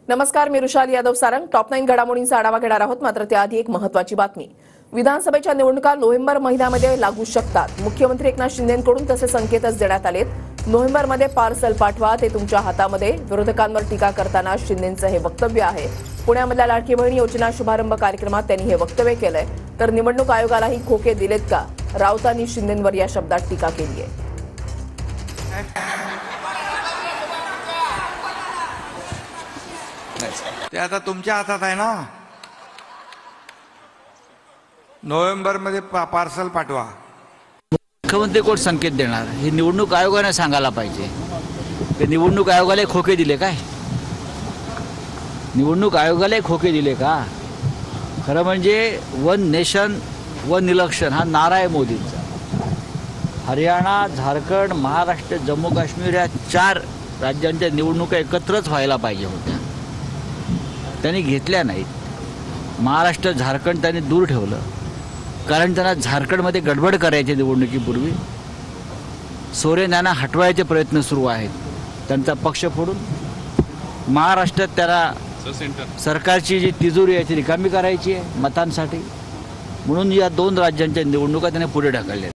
नमस्कार, मी रुशाली यादव सारंग. टॉप 9 घडामोडींचा आढावा घेणार आहोत. मात्र त्याआधी एक महत्त्वाची बातमी. विधानसभेच्या निवडणुका नोव्हेंबर महिन्यामध्ये लागू शकतात. मुख्यमंत्री एकनाथ शिंदेंकडून तसे संकेतच देण्यात आलेत. नोव्हेंबरमध्ये पार्सल पाठवा, ते तुमच्या हातामध्ये. विरोधकांवर टीका करताना शिंदेंचं हे वक्तव्य आहे. पुण्यामधल्या लाडकी बहीण योजना शुभारंभ कार्यक्रमात त्यांनी हे वक्तव्य केलंय. तर निवडणूक आयोगालाही खोके दिलेत का? राऊतांनी शिंदेंवर या शब्दात टीका केली आहे. ते आता तुमच्या हातात आहे ना. नोव्हेंबर मध्ये पार्सल पाठवा. मुख्यमंत्री कोण संकेत देणार? हे निवडणूक आयोगाने सांगायला पाहिजे. ते निवडणूक आयोगाला खोके दिले काय? निवडणूक आयोगाला खोके दिले का? खरं म्हणजे वन नेशन वन इलेक्शन हा नारा आहे मोदींचा. हरियाणा, झारखंड, महाराष्ट्र, जम्मू काश्मीर या 4 राज्यांच्या निवडणुका एकत्रच व्हायला पाहिजे होत्या. त्यांनी घेतल्या नाहीत. महाराष्ट्र, झारखंड त्यांनी दूर ठेवलं, कारण त्यांना झारखंडमध्ये गडबड करायची. निवडणुकीपूर्वी सोरेन यांना हटवायचे प्रयत्न सुरू आहेत. त्यांचा पक्ष फोडून महाराष्ट्रात त्याला सरकारची जी तिजोरी आहे ती रिकामी करायची आहे मतांसाठी. म्हणून या 2 राज्यांच्या निवडणुका त्याने पुढे ढकलल्या.